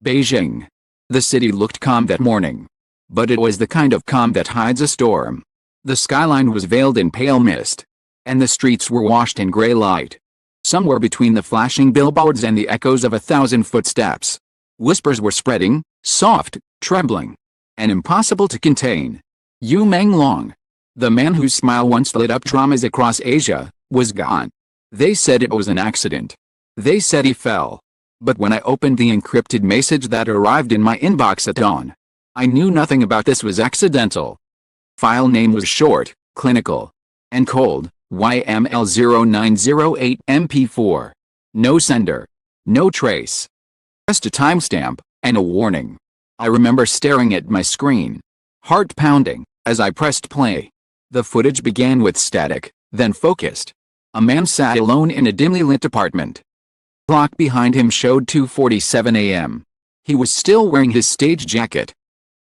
Beijing. The city looked calm that morning. But it was the kind of calm that hides a storm. The skyline was veiled in pale mist. And the streets were washed in gray light. Somewhere between the flashing billboards and the echoes of 1,000 footsteps, whispers were spreading, soft, trembling, and impossible to contain. Meng, the man whose smile once lit up dramas across Asia, was gone. They said it was an accident. They said he fell. But when I opened the encrypted message that arrived in my inbox at dawn, I knew nothing about this was accidental. File name was short, clinical, and cold, YML0908 MP4. No sender. No trace. Just a timestamp, and a warning. I remember staring at my screen, heart pounding, as I pressed play. The footage began with static, then focused. A man sat alone in a dimly lit apartment. The clock behind him showed 2:47 a.m. He was still wearing his stage jacket,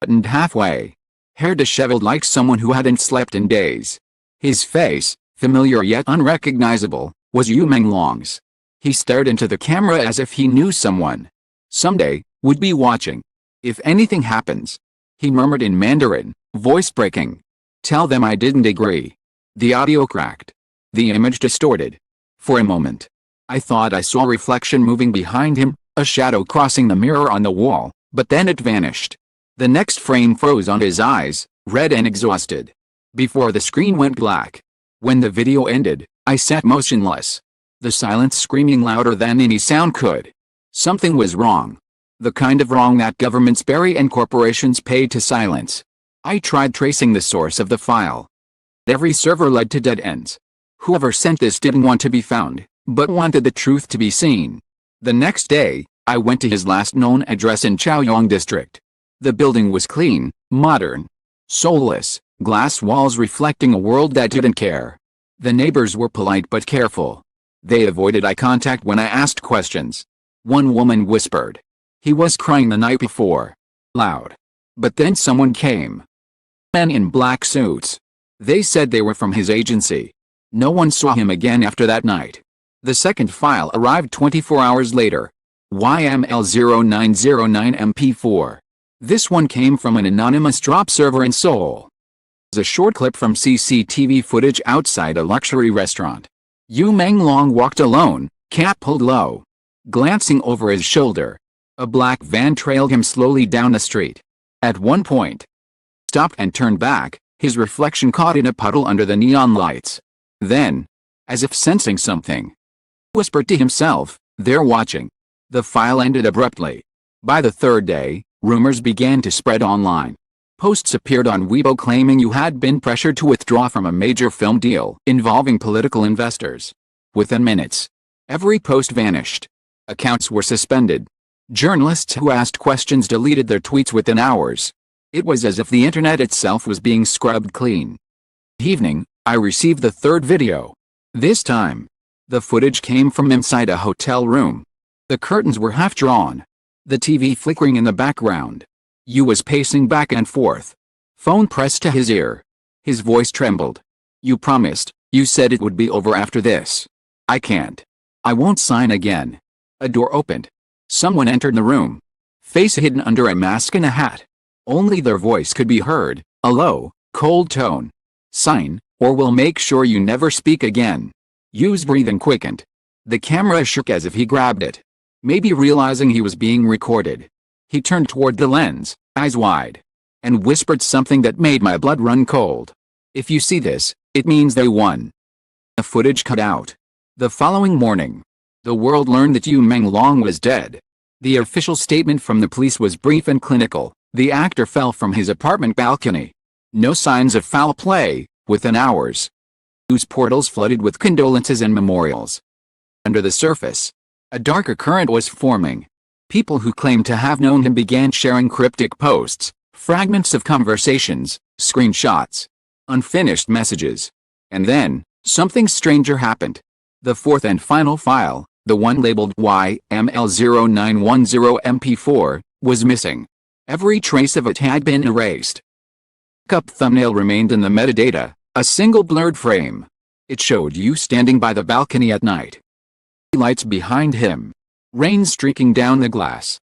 buttoned halfway, hair disheveled like someone who hadn't slept in days. His face, familiar yet unrecognizable, was Meng's. He stared into the camera as if he knew someone someday would be watching. If anything happens, he murmured in Mandarin, voice breaking. Tell them I didn't agree. The audio cracked. The image distorted. For a moment, I thought I saw a reflection moving behind him, a shadow crossing the mirror on the wall, but then it vanished. The next frame froze on his eyes, red and exhausted. Before the screen went black. When the video ended, I sat motionless. The silence screaming louder than any sound could. Something was wrong. The kind of wrong that governments bury and corporations pay to silence. I tried tracing the source of the file. Every server led to dead ends. Whoever sent this didn't want to be found, but wanted the truth to be seen. The next day, I went to his last known address in Chaoyang district. The building was clean, modern, soulless, glass walls reflecting a world that didn't care. The neighbors were polite but careful. They avoided eye contact when I asked questions. One woman whispered. He was crying the night before. Loud. But then someone came. Men in black suits. They said they were from his agency. No one saw him again after that night. The second file arrived 24 hours later. YML0909 MP4. This one came from an anonymous drop server in Seoul. It was a short clip from CCTV footage outside a luxury restaurant. Meng walked alone, cap pulled low. Glancing over his shoulder, a black van trailed him slowly down the street. At one point, stopped and turned back, his reflection caught in a puddle under the neon lights. Then, as if sensing something, whispered to himself, "They're watching." The file ended abruptly. By the third day, rumors began to spread online. Posts appeared on Weibo claiming you had been pressured to withdraw from a major film deal involving political investors. Within minutes, every post vanished. Accounts were suspended. Journalists who asked questions deleted their tweets within hours. It was as if the internet itself was being scrubbed clean. Evening, I received the third video. This time, the footage came from inside a hotel room. The curtains were half drawn. The TV flickering in the background. Yu was pacing back and forth. Phone pressed to his ear. His voice trembled. "You promised, you said it would be over after this. I can't. I won't sign again." A door opened. Someone entered the room. Face hidden under a mask and a hat. Only their voice could be heard, a low, cold tone. "Sign, or we'll make sure you never speak again." Yu's breathing quickened. The camera shook as if he grabbed it. Maybe realizing he was being recorded. He turned toward the lens, eyes wide, and whispered something that made my blood run cold. "If you see this, it means they won." The footage cut out. The following morning, the world learned that Meng was dead. The official statement from the police was brief and clinical. The actor fell from his apartment balcony. No signs of foul play. Within hours, news portals flooded with condolences and memorials. Under the surface, a darker current was forming. People who claimed to have known him began sharing cryptic posts, fragments of conversations, screenshots, unfinished messages. And then, something stranger happened. The fourth and final file, the one labeled YML0910 MP4, was missing. Every trace of it had been erased. The backup thumbnail remained in the metadata, a single blurred frame. It showed Yu standing by the balcony at night. Lights behind him. Rain streaking down the glass.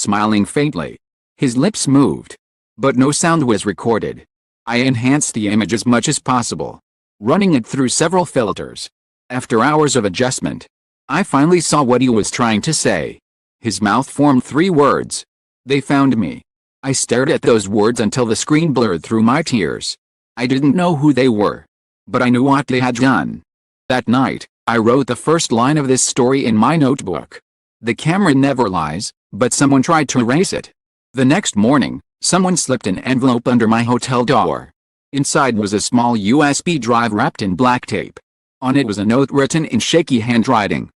smiling faintly. His lips moved, but no sound was recorded. I enhanced the image as much as possible, running it through several filters. After hours of adjustment, I finally saw what he was trying to say. His mouth formed 3 words. They found me. I stared at those words until the screen blurred through my tears. I didn't know who they were, but I knew what they had done. That night, I wrote the first line of this story in my notebook. The camera never lies, but someone tried to erase it. The next morning, someone slipped an envelope under my hotel door. Inside was a small USB drive wrapped in black tape. On it was a note written in shaky handwriting.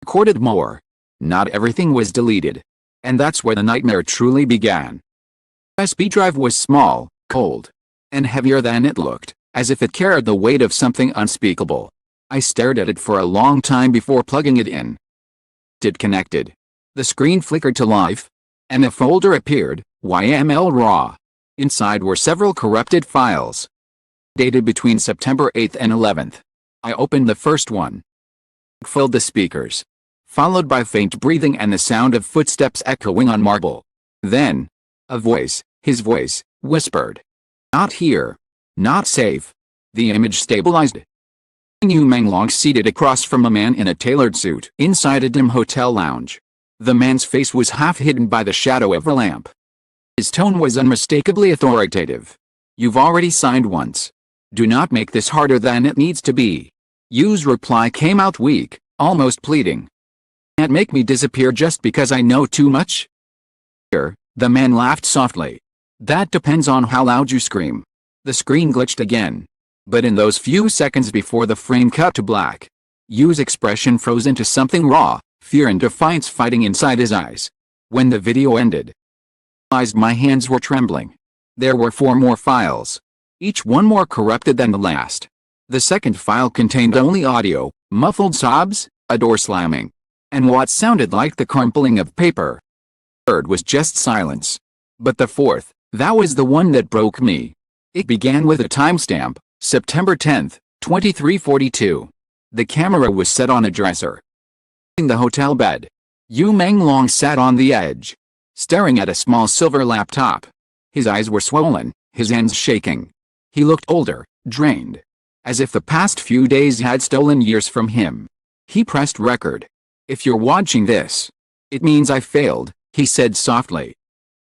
Recorded more. Not everything was deleted. And that's where the nightmare truly began. The USB drive was small, cold, and heavier than it looked, as if it carried the weight of something unspeakable. I stared at it for a long time before plugging it in. It connected. The screen flickered to life, and a folder appeared, YML RAW. Inside were several corrupted files, dated between September 8th and 11th. I opened the first one. It filled the speakers, followed by faint breathing and the sound of footsteps echoing on marble. Then, a voice, his voice, whispered, "Not here. Not safe." The image stabilized. Meng Long seated across from a man in a tailored suit inside a dim hotel lounge. The man's face was half hidden by the shadow of a lamp. His tone was unmistakably authoritative. "You've already signed once. Do not make this harder than it needs to be." Yu's reply came out weak, almost pleading. "Can't make me disappear just because I know too much?" "Here," the man laughed softly. "That depends on how loud you scream." The screen glitched again. But in those few seconds before the frame cut to black, Yu's expression froze into something raw, fear and defiance fighting inside his eyes. When the video ended, I realized my hands were trembling. There were 4 more files, each one more corrupted than the last. The second file contained only audio, muffled sobs, a door slamming, and what sounded like the crumpling of paper. The third was just silence. But the fourth, that was the one that broke me. It began with a timestamp, September 10th, 23:42. The camera was set on a dresser in the hotel bed. Meng Long sat on the edge, staring at a small silver laptop. His eyes were swollen, his hands shaking. He looked older, drained, as if the past few days had stolen years from him. He pressed record. "If you're watching this, it means I failed," he said softly.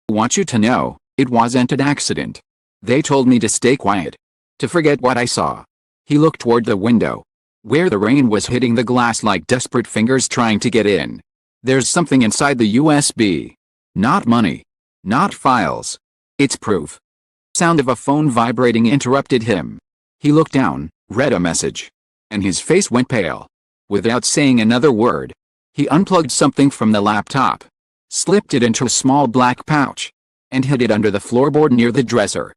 "I want you to know, it wasn't an accident. They told me to stay quiet, to forget what I saw." He looked toward the window, where the rain was hitting the glass like desperate fingers trying to get in. "There's something inside the USB. Not money. Not files. It's proof." Sound of a phone vibrating interrupted him. He looked down, read a message, and his face went pale. Without saying another word, he unplugged something from the laptop, slipped it into a small black pouch, and hid it under the floorboard near the dresser.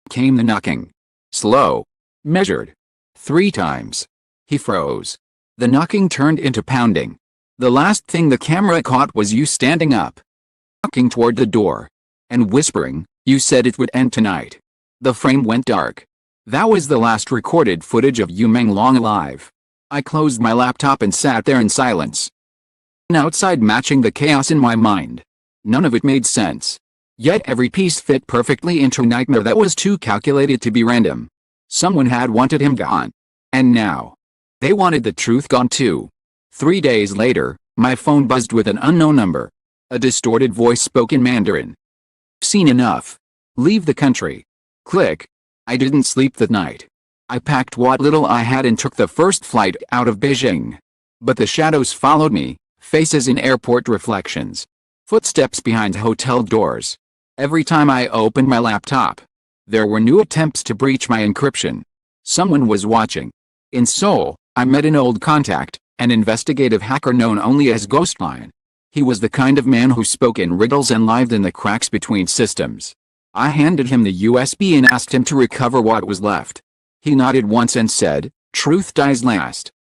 Came the knocking. Slow. Measured. 3 times. He froze. The knocking turned into pounding. The last thing the camera caught was you standing up, walking toward the door, and whispering, "You said it would end tonight." The frame went dark. That was the last recorded footage of Meng Long alive. I closed my laptop and sat there in silence. Outside matching the chaos in my mind. None of it made sense. Yet every piece fit perfectly into a nightmare that was too calculated to be random. Someone had wanted him gone. And now, they wanted the truth gone too. 3 days later, my phone buzzed with an unknown number. A distorted voice spoke in Mandarin. "Seen enough. Leave the country." Click. I didn't sleep that night. I packed what little I had and took the first flight out of Beijing. But the shadows followed me, faces in airport reflections, footsteps behind hotel doors. Every time I opened my laptop, there were new attempts to breach my encryption. Someone was watching. In Seoul, I met an old contact, an investigative hacker known only as Ghostline. He was the kind of man who spoke in riddles and lived in the cracks between systems. I handed him the USB and asked him to recover what was left. He nodded once and said, "Truth dies last.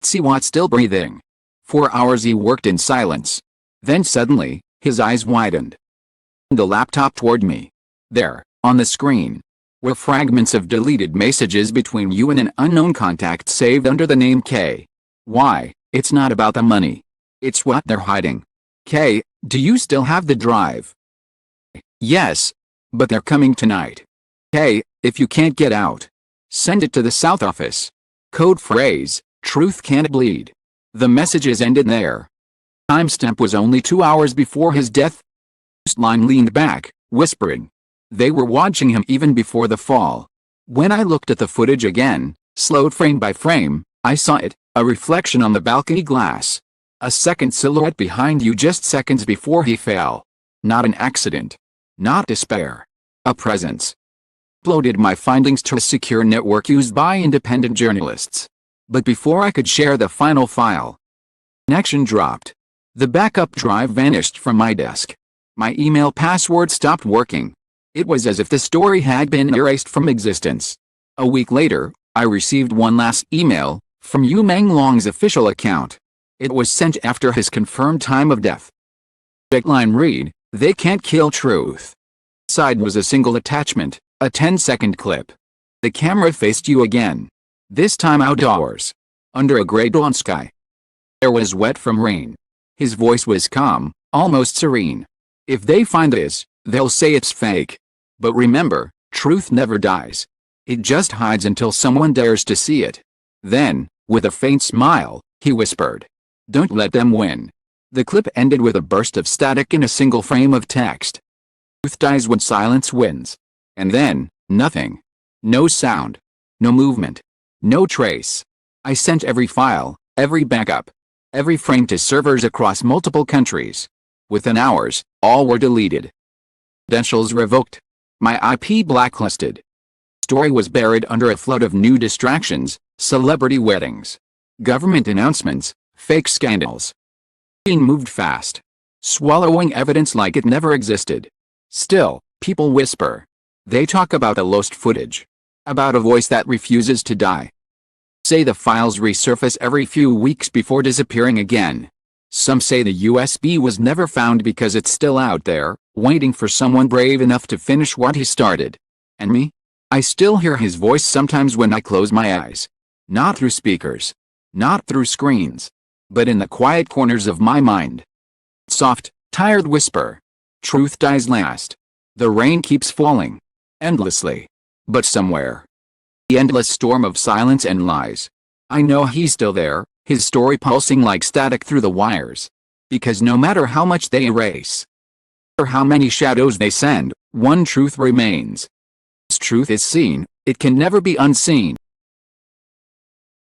See what's still breathing." 4 hours he worked in silence. Then suddenly, his eyes widened. The laptop toward me. There, on the screen, were fragments of deleted messages between you and an unknown contact saved under the name K. Why? It's not about the money. It's what they're hiding. K. Do you still have the drive? Yes, but they're coming tonight. Hey, if you can't get out, send it to the South office. Code phrase, truth can't bleed. The messages ended there. Timestamp was only 2 hours before his death. Line leaned back, whispering. They were watching him even before the fall. When I looked at the footage again, slowed frame by frame, I saw it, a reflection on the balcony glass. A second silhouette behind you just seconds before he fell. Not an accident. Not despair. A presence. Uploaded my findings to a secure network used by independent journalists. But before I could share the final file, connection dropped. The backup drive vanished from my desk. My email password stopped working. It was as if the story had been erased from existence. A week later, I received one last email, from Meng Long's official account. It was sent after his confirmed time of death. Line read, "They can't kill truth." Side was a single attachment, a 10-second clip. The camera faced you again. This time outdoors. Under a gray dawn sky. Air was wet from rain. His voice was calm, almost serene. If they find this, they'll say it's fake. But remember, truth never dies. It just hides until someone dares to see it. Then, with a faint smile, he whispered, "Don't let them win." The clip ended with a burst of static in a single frame of text. Truth dies when silence wins. And then, nothing. No sound. No movement. No trace. I sent every file, every backup, every frame to servers across multiple countries. Within hours, all were deleted. Credentials revoked. My IP blacklisted. Story was buried under a flood of new distractions, celebrity weddings, government announcements, fake scandals. Being moved fast. Swallowing evidence like it never existed. Still, people whisper. They talk about the lost footage. About a voice that refuses to die. Say the files resurface every few weeks before disappearing again. Some say the USB was never found because it's still out there, waiting for someone brave enough to finish what he started. And me? I still hear his voice sometimes when I close my eyes. Not through speakers. Not through screens. But in the quiet corners of my mind. Soft, tired whisper. Truth dies last. The rain keeps falling. Endlessly. But somewhere. The endless storm of silence and lies. I know he's still there, his story pulsing like static through the wires. Because no matter how much they erase, or how many shadows they send, one truth remains. This truth is seen, it can never be unseen.